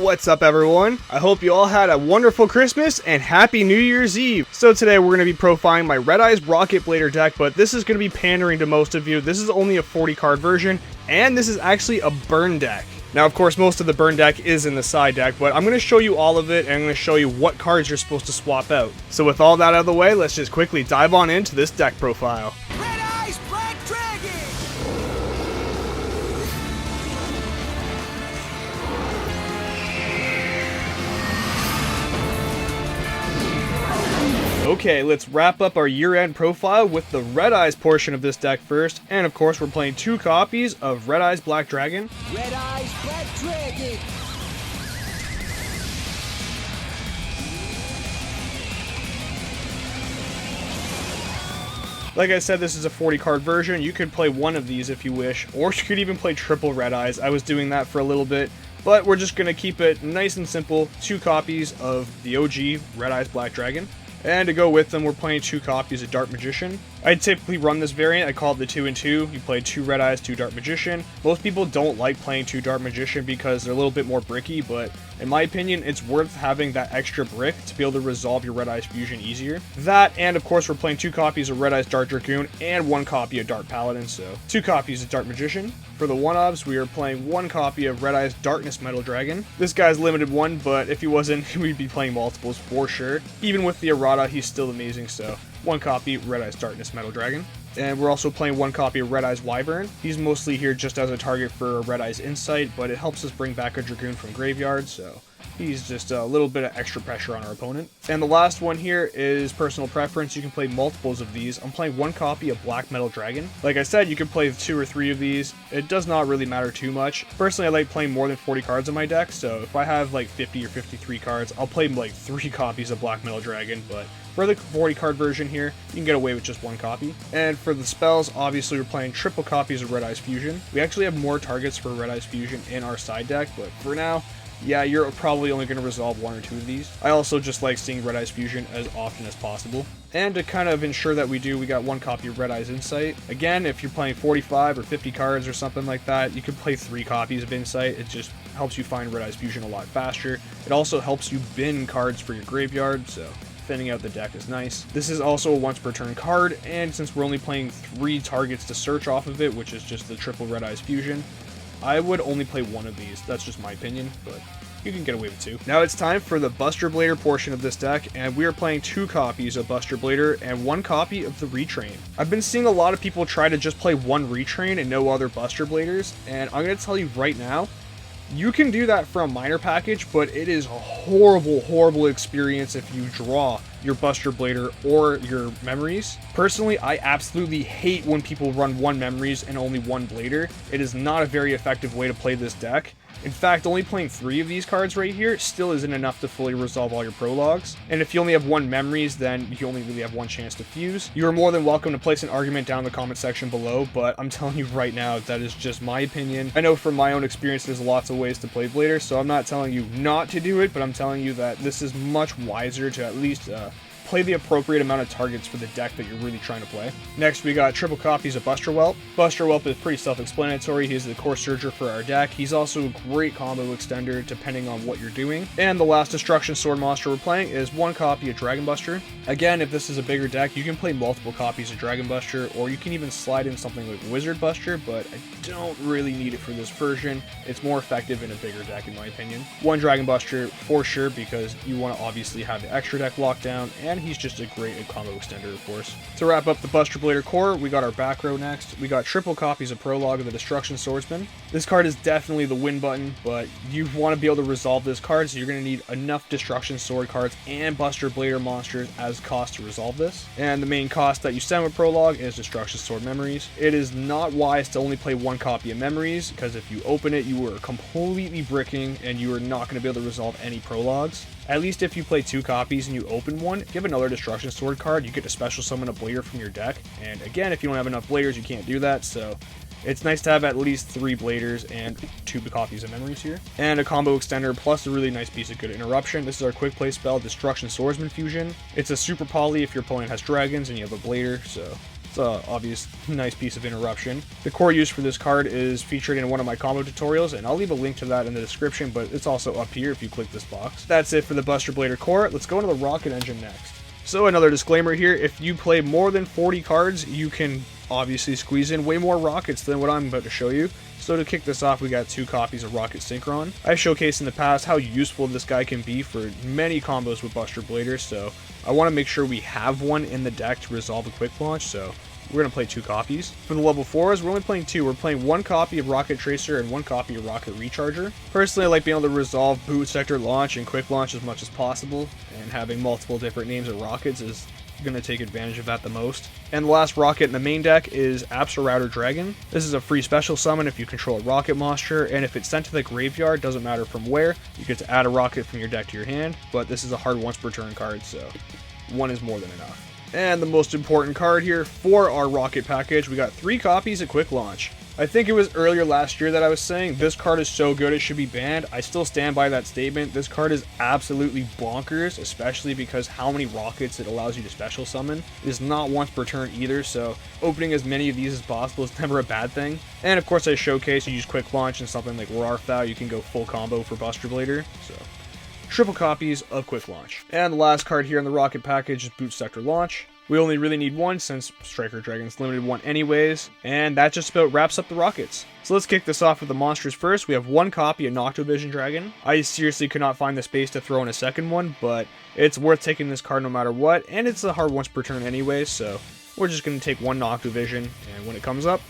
What's up, everyone? I hope you all had a wonderful Christmas and happy New Year's Eve. So today we're going to be profiling my Red Eyes Rocket Blader deck, but this is going to be pandering to most of you. This is only a 40 card version, and this is actually a burn deck. Now, of course, most of the burn deck is in the side deck, but I'm going to show you all of it, and I'm going to show you what cards you're supposed to swap out. So with all that out of the way, let's just quickly dive on into this deck profile. Red Eyes Black Dragon! Okay, let's wrap up our year-end profile with the Red Eyes portion of this deck first, and of course we're playing 2 copies of Red Eyes Black Dragon. Red Eyes Black Dragon! Like I said, this is a 40 card version. You could play one of these if you wish, or you could even play triple Red Eyes. I was doing that for a little bit, but we're just going to keep it nice and simple. 2 copies of the OG Red Eyes Black Dragon. And to go with them, we're playing 2 copies of Dark Magician. I typically run this variant. I call it the 2 and 2. You play 2 Red Eyes, 2 Dark Magician. Most people don't like playing 2 Dark Magician because they're a little bit more bricky, but in my opinion, it's worth having that extra brick to be able to resolve your Red Eyes fusion easier. That, and of course, we're playing 2 copies of Red Eyes Dark Dragoon and 1 copy of Dark Paladin, so 2 copies of Dark Magician. For the 1-ofs, we are playing 1 copy of Red Eyes Darkness Metal Dragon. This guy's limited 1, but if he wasn't, we'd be playing multiples for sure. Even with the errata, he's still amazing, so 1 copy Red Eyes Darkness Metal Dragon. And we're also playing 1 copy of Red Eyes Wyvern. He's mostly here just as a target for Red Eyes Insight, but it helps us bring back a Dragoon from graveyard, so he's just a little bit of extra pressure on our opponent. And the last one here is personal preference. You can play multiples of these. I'm playing 1 copy of Black Metal Dragon. Like I said, you can play 2 or 3 of these. It does not really matter too much. Personally, I like playing more than 40 cards in my deck, so if I have like 50 or 53 cards, I'll play like 3 copies of Black Metal Dragon, but for the 40 card version here, you can get away with just 1 copy. And for the spells, obviously we're playing triple copies of Red Eyes Fusion. We actually have more targets for Red Eyes Fusion in our side deck, but for now, yeah, you're probably only going to resolve 1 or 2 of these. I also just like seeing Red Eyes Fusion as often as possible. And to kind of ensure that we do, we got 1 copy of Red Eyes Insight. Again, if you're playing 45 or 50 cards or something like that, you could play 3 copies of Insight. It just helps you find Red Eyes Fusion a lot faster. It also helps you bin cards for your graveyard, so thinning out the deck is nice. This is also a once per turn card, and since we're only playing 3 targets to search off of it, which is just the triple Red Eyes Fusion, I would only play 1 of these. That's just my opinion, but you can get away with 2. Now it's time for the Buster Blader portion of this deck, and we are playing 2 copies of Buster Blader and 1 copy of the Retrain. I've been seeing a lot of people try to just play 1 Retrain and no other Buster Bladers, and I'm going to tell you right now, you can do that for a minor package, but it is a horrible, horrible experience if you draw your Buster Blader or your memories. Personally, I absolutely hate when people run 1 memories and only 1 Blader. It is not a very effective way to play this deck. In fact, only playing 3 of these cards right here still isn't enough to fully resolve all your prologues. And if you only have 1 memories, then you only really have 1 chance to fuse. You are more than welcome to place an argument down in the comment section below, but I'm telling you right now, that is just my opinion. I know from my own experience, there's lots of ways to play Blader, so I'm not telling you not to do it, but I'm telling you that this is much wiser to at least play the appropriate amount of targets for the deck that you're really trying to play. Next, we got triple copies of Buster Whelp. Buster Whelp is pretty self-explanatory. He's the core searcher for our deck. He's also a great combo extender depending on what you're doing. And the last Destruction Sword monster we're playing is 1 copy of Dragon Buster. Again, if this is a bigger deck, you can play multiple copies of Dragon Buster, or you can even slide in something like Wizard Buster, but I don't really need it for this version. It's more effective in a bigger deck in my opinion. 1 Dragon Buster for sure, because you want to obviously have the extra deck locked down, and he's just a great combo extender, of course. To wrap up the Buster Blader core, we got our back row next. We got triple copies of Prologue of the Destruction Swordsman. This card is definitely the win button, but you want to be able to resolve this card, so you're going to need enough Destruction Sword cards and Buster Blader monsters as cost to resolve this. And the main cost that you send with Prologue is Destruction Sword memories. It is not wise to only play 1 copy of memories, because if you open it, you are completely bricking, and you are not going to be able to resolve any Prologues. At least if you play 2 copies and you open 1, give another Destruction Sword card, you get to special summon a Blader from your deck. And again, if you don't have enough Bladers, you can't do that, so it's nice to have at least 3 Bladers and 2 copies of memories here. And a combo extender, plus a really nice piece of good interruption. This is our quick play spell, Destruction Swordsman Fusion. It's a super poly if your opponent has dragons and you have a Blader, so It's a obvious nice piece of interruption. The core use for this card is featured in one of my combo tutorials, and I'll leave a link to that in the description, but it's also up here if you click this box. That's it for the Buster Blader core. Let's go into the rocket engine next. So another disclaimer here, if you play more than 40 cards, you can obviously squeeze in way more rockets than what I'm about to show you. So to kick this off, we got 2 copies of Rocket Synchron. I've showcased in the past how useful this guy can be for many combos with Buster Bladers, so I want to make sure we have one in the deck to resolve a quick launch, so we're going to play 2 copies. For the level 4s, we're only playing 2. We're playing 1 copy of Rocket Tracer and 1 copy of Rocket Recharger. Personally, I like being able to resolve boot sector launch and quick launch as much as possible, and having multiple different names of rockets is going to take advantage of that the most. And the last rocket in the main deck is Router Dragon. This is a free special summon if you control a rocket monster, and if it's sent to the graveyard, doesn't matter from where, you get to add a rocket from your deck to your hand, but this is a hard once per turn card, so 1 is more than enough. And the most important card here for our rocket package, we got 3 copies of Quick Launch. I think it was earlier last year that I was saying this card is so good it should be banned. I still stand by that statement. This card is absolutely bonkers, especially because how many rockets it allows you to special summon. It is not once per turn either, so opening as many of these as possible is never a bad thing. And of course I showcase you use Quick Launch and something like Rarfau, you can go full combo for Buster Blader, so triple copies of Quick Launch. And the last card here in the rocket package is Boot Sector Launch. We only really need 1 since Striker Dragon's limited 1 anyways, and that just about wraps up the rockets. So let's kick this off with the monsters first. We have 1 copy of Noctovision Dragon. I seriously could not find the space to throw in a second one, but it's worth taking this card no matter what, and it's a hard once per turn anyways, so we're just going to take 1 Noctovision, and when it comes up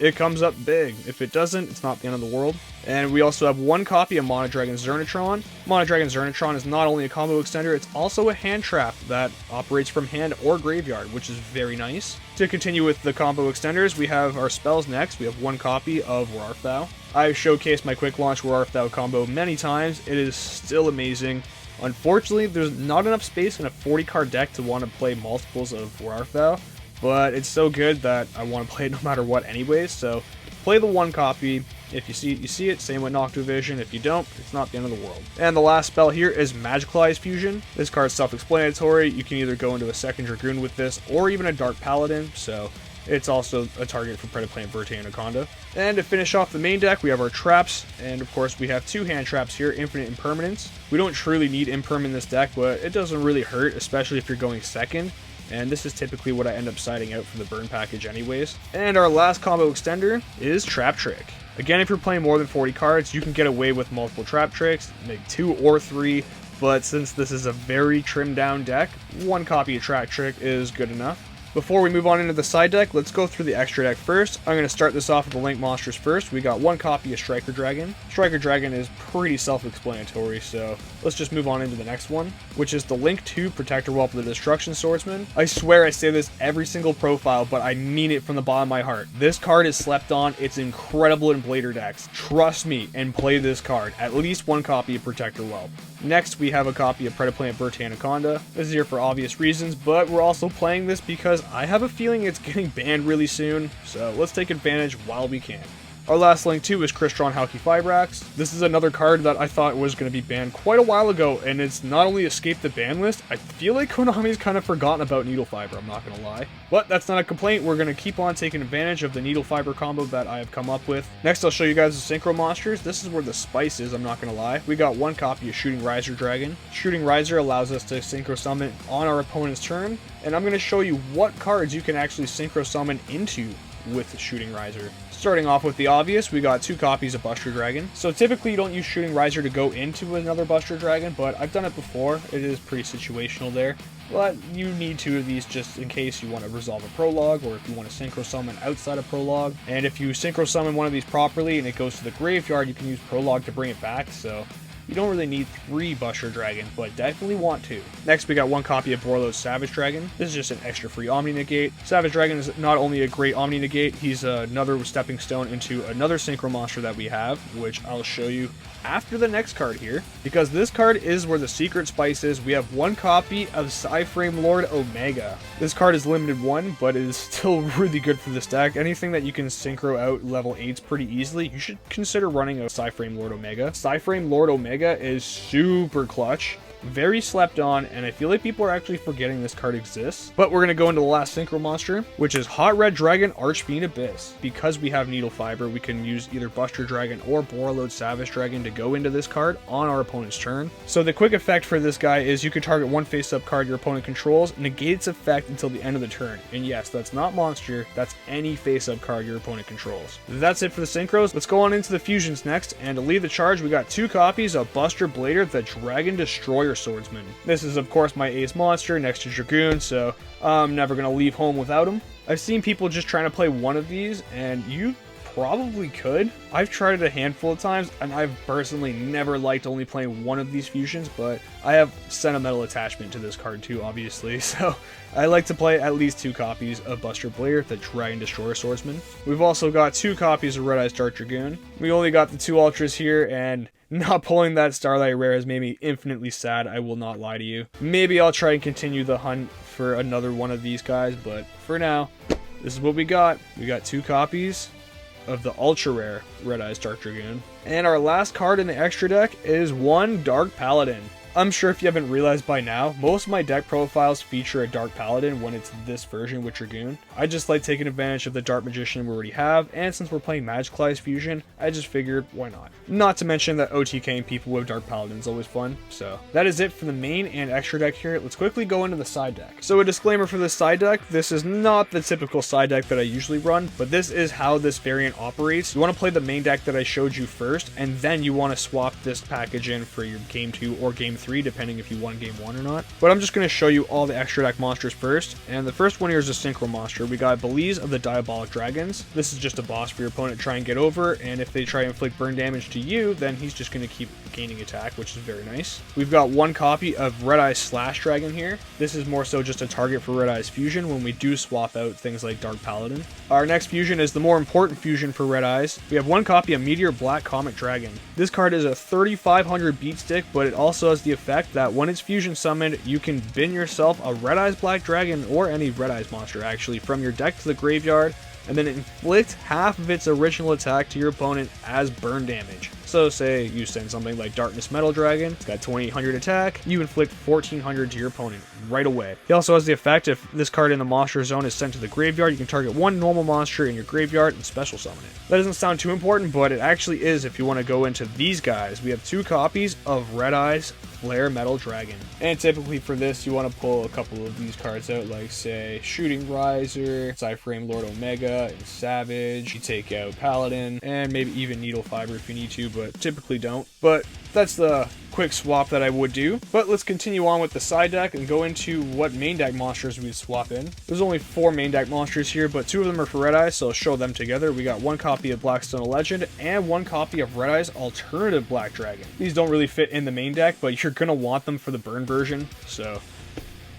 big. If it doesn't, it's not the end of the world. And we also have 1 copy of Monodragon Zernatron. Monodragon Zernatron is not only a combo extender, it's also a hand trap that operates from hand or graveyard, which is very nice. To continue with the combo extenders, we have our spells next. We have 1 copy of Rarfau. I've showcased my quick launch Rarfau combo many times. It is still amazing. Unfortunately, there's not enough space in a 40 card deck to want to play multiples of Rarfau, but it's so good that I want to play it no matter what anyways, so play the 1 copy. If you see it, you see it. Same with Noctovision. If you don't, it's not the end of the world. And the last spell here is Magicalize Fusion. This card's self-explanatory. You can either go into a second Dragoon with this, or even a Dark Paladin, so it's also a target for Predaplant Verte Anaconda. And to finish off the main deck, we have our traps, and of course we have 2 hand traps here, Infinite Impermanence. We don't truly need Imperm in this deck, but it doesn't really hurt, especially if you're going second. And this is typically what I end up siding out for the burn package anyways. And our last combo extender is Trap Trick. Again, if you're playing more than 40 cards, you can get away with multiple trap tricks, make 2 or 3, but since this is a very trimmed down deck, 1 copy of Trap Trick is good enough. Before we move on into the side deck, let's go through the extra deck first. I'm going to start this off with the Link monsters first. We got 1 copy of Striker Dragon. Striker Dragon is pretty self-explanatory, so let's just move on into the next one, which is the Link 2 Protector Whelp of the Destruction Swordsman. I swear I say this every single profile, but I mean it from the bottom of my heart. This card is slept on. It's incredible in Blader decks. Trust me and play this card. At least 1 copy of Protector Whelp. Next, we have a copy of Predaplant Verte Anaconda. This is here for obvious reasons, but we're also playing this because I have a feeling it's getting banned really soon, so let's take advantage while we can. Our last link too is Crystron Halki Fibrax. This is another card that I thought was going to be banned quite a while ago, and it's not only escaped the ban list, I feel like Konami's kind of forgotten about Needle Fiber, I'm not going to lie. But that's not a complaint, we're going to keep on taking advantage of the Needle Fiber combo that I have come up with. Next I'll show you guys the Synchro monsters. This is where the spice is, I'm not going to lie. We got 1 copy of Shooting Riser Dragon. Shooting Riser allows us to Synchro Summon on our opponent's turn, and I'm going to show you what cards you can actually Synchro Summon into with Shooting Riser. Starting off with the obvious, we got 2 copies of Buster Dragon. So typically you don't use Shooting Riser to go into another Buster Dragon, but I've done it before. It is pretty situational there. But you need 2 of these just in case you want to resolve a prologue, or if you want to Synchro Summon outside of prologue. And if you Synchro Summon one of these properly and it goes to the graveyard, you can use prologue to bring it back, so you don't really need 3 Buster Dragon, but definitely want 2. Next, we got 1 copy of Borlow's Savage Dragon. This is just an extra free Omni Negate. Savage Dragon is not only a great Omni Negate, he's another stepping stone into another Synchro monster that we have, which I'll show you after the next card here, because this card is where the secret spice is. We have 1 copy of Psyframe Lord Omega. This card is limited 1, but it is still really good for this deck. Anything that you can Synchro out level 8s pretty easily, you should consider running a Psyframe Lord Omega. Psyframe Lord Omega is super clutch. very slept on, and I feel like people are actually forgetting this card exists. But we're going to go into the last synchro monster, which is Hot Red Dragon Archfiend Abyss. Because we have Needle Fiber, we can use either Buster Dragon or Borreload Savage Dragon to go into this card on our opponent's turn. So the quick effect for this guy is you can target one face-up card your opponent controls, negate its effect until the end of the turn. And yes, that's not monster, that's any face-up card your opponent controls. That's it for the synchros. Let's go on into the fusions next, and to lead the charge, we got 2 copies of Buster Blader, the Dragon Destroyer Swordsman. This is of course my ace monster next to Dragoon, so I'm never going to leave home without him. I've seen people just trying to play one of these, and you probably could. I've tried it a handful of times, and I've personally never liked only playing one of these fusions, but I have sentimental attachment to this card too, obviously, so I like to play at least 2 copies of Buster Blader, the Dragon Destroyer Swordsman. We've also got 2 copies of Red Eyes Dark Dragoon. We only got the 2 ultras here, and not pulling that Starlight Rare has made me infinitely sad, I will not lie to you. Maybe I'll try and continue the hunt for another one of these guys, but for now, this is what we got. We got 2 copies of the ultra rare Red Eyes Dark Dragoon. And our last card in the extra deck is 1 Dark Paladin. I'm sure if you haven't realized by now, most of my deck profiles feature a Dark Paladin when it's this version with Dragoon. I just like taking advantage of the Dark Magician we already have, and since we're playing Magicalized Fusion, I just figured, why not? Not to mention that OTKing people with Dark Paladin is always fun. So that is it for the main and extra deck here. Let's quickly go into the side deck. So a disclaimer for this side deck, this is not the typical side deck that I usually run, but this is how this variant operates. You want to play the main deck that I showed you first, and then you want to swap this package in for your game 2 or game 3, depending if you won game 1 or not. But I'm just going to show you all the extra deck monsters first, and the first one here is a synchro monster. We got Belize of the Diabolic Dragons. This is just a boss for your opponent to try and get over, and if they try and inflict burn damage to you, then he's just going to keep gaining attack, which is very nice. We've got 1 copy of Red Eyes Slash Dragon here. This is more so just a target for Red Eyes Fusion when we do swap out things like Dark Paladin. Our next fusion is the more important fusion for Red Eyes. We have 1 copy of Meteor Black Comet Dragon. This card is a 3500 beat stick, but it also has the effect that when it's fusion summoned, you can bin yourself a Red Eyes Black Dragon, or any Red Eyes monster actually, from your deck to the graveyard, and then inflict half of its original attack to your opponent as burn damage. So say you send something like Darkness Metal Dragon, it's got 2800 attack, you inflict 1400 to your opponent right away. He also has the effect, if this card in the monster zone is sent to the graveyard, you can target 1 normal monster in your graveyard and special summon it. That doesn't sound too important, but it actually is if you want to go into these guys. We have 2 copies of Red Eyes Flare Metal Dragon. And typically for this, you want to pull a couple of these cards out, like say Shooting Riser, Cyframe Lord Omega, and Savage. You take out Paladin, and maybe even Needle Fiber if you need to, but typically don't. But that's the quick swap that I would do. But let's continue on with the side deck and go into what main deck monsters we'd swap in. There's only 4 main deck monsters here, but 2 of them are for Red Eyes, so I'll show them together. We got 1 copy of Blackstone Legend and 1 copy of Red Eyes Alternative Black Dragon. These don't really fit in the main deck, but you're gonna want them for the burn version, so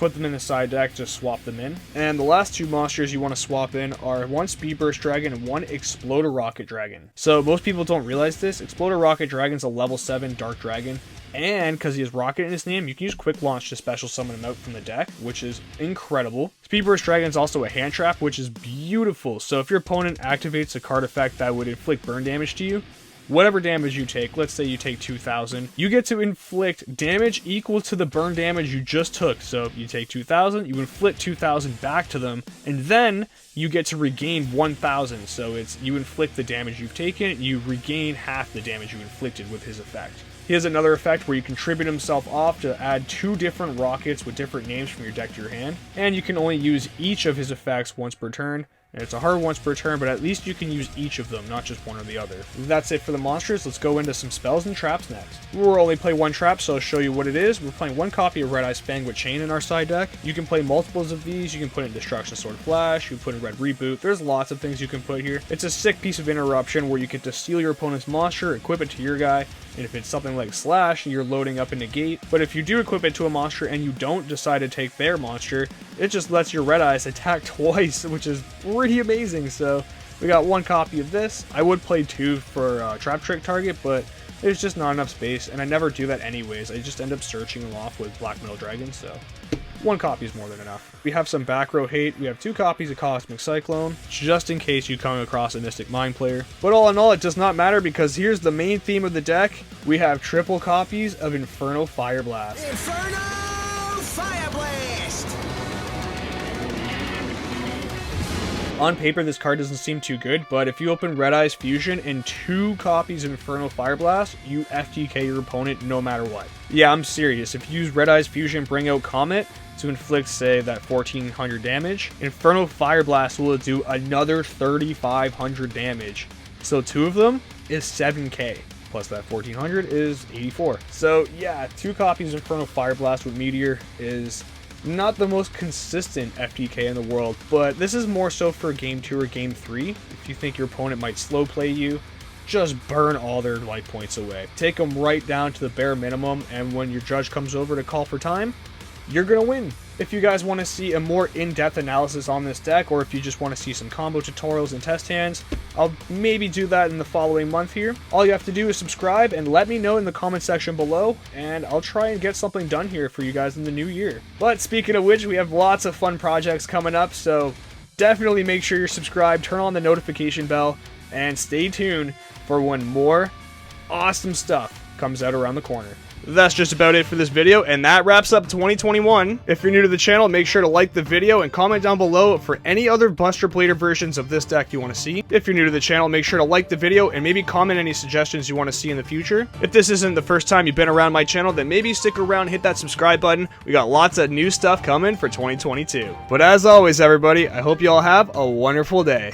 put them in the side deck, just swap them in. And the last 2 monsters you want to swap in are 1 Speed Burst Dragon and 1 Exploder Rocket Dragon. So most people don't realize this, Exploder Rocket Dragon's a level 7 Dark Dragon, and because he has Rocket in his name, you can use Quick Launch to special summon him out from the deck, which is incredible. Speed Burst Dragon is also a hand trap, which is beautiful, so if your opponent activates a card effect that would inflict burn damage to you, whatever damage you take, let's say you take 2000, you get to inflict damage equal to the burn damage you just took. So if you take 2000, you inflict 2000 back to them, and then you get to regain 1000. So it's you inflict the damage you've taken, you regain half the damage you inflicted with his effect. He has another effect where you contribute himself off to add 2 different rockets with different names from your deck to your hand, and you can only use each of his effects once per turn. And it's a hard once per turn, but at least you can use each of them, not just one or the other. That's it for the monsters. Let's go into some spells and traps next. We'll only play 1 trap, so I'll show you what it is. We're playing 1 copy of Red Eyes Fang with Chain in our side deck. You can play multiples of these. You can put in Destruction Sword Flash, you can put in Red Reboot. There's lots of things you can put here. It's a sick piece of interruption where you get to steal your opponent's monster, equip it to your guy, and if it's something like Slash, you're loading up a negate. But if you do equip it to a monster and you don't decide to take their monster, it just lets your Red Eyes attack twice, which is pretty amazing. So we got 1 copy of this. I would play 2 for Trap Trick target, but there's just not enough space, and I never do that anyways. I just end up searching them off with Black Metal Dragon, so 1 copy is more than enough. We have some back row hate. We have 2 copies of Cosmic Cyclone, just in case you come across a Mystic Mind player. But all in all, it does not matter because here's the main theme of the deck. We have triple copies of Infernal Fire Blast. Infernal Fire Blast! On paper, this card doesn't seem too good, but if you open Red Eyes Fusion and 2 copies of Infernal Fire Blast, you FTK your opponent no matter what. Yeah, I'm serious. If you use Red Eyes Fusion, bring out Comet to inflict, say, that 1400 damage, Infernal Fire Blast will do another 3500 damage. So 2 of them is 7k. Plus that 1400 is 84. So yeah, 2 copies of Infernal Fire Blast with Meteor is not the most consistent FTK in the world, but this is more so for game 2 or game 3. If you think your opponent might slow play you, just burn all their life points away. Take them right down to the bare minimum, and when your judge comes over to call for time, you're gonna win. If you guys want to see a more in-depth analysis on this deck, or if you just want to see some combo tutorials and test hands, I'll maybe do that in the following month here. All you have to do is subscribe and let me know in the comment section below, and I'll try and get something done here for you guys in the new year. But speaking of which, we have lots of fun projects coming up, so definitely make sure you're subscribed, turn on the notification bell, and stay tuned for when more awesome stuff comes out around the corner. That's just about it for this video, and that wraps up 2021. If you're new to the channel, make sure to like the video and comment down below for any other Buster Blader versions of this deck you want to see. If you're new to the channel, make sure to like the video and maybe comment any suggestions you want to see in the future. If this isn't the first time you've been around my channel, then maybe stick around and hit that subscribe button. We got lots of new stuff coming for 2022. But as always, everybody, I hope you all have a wonderful day.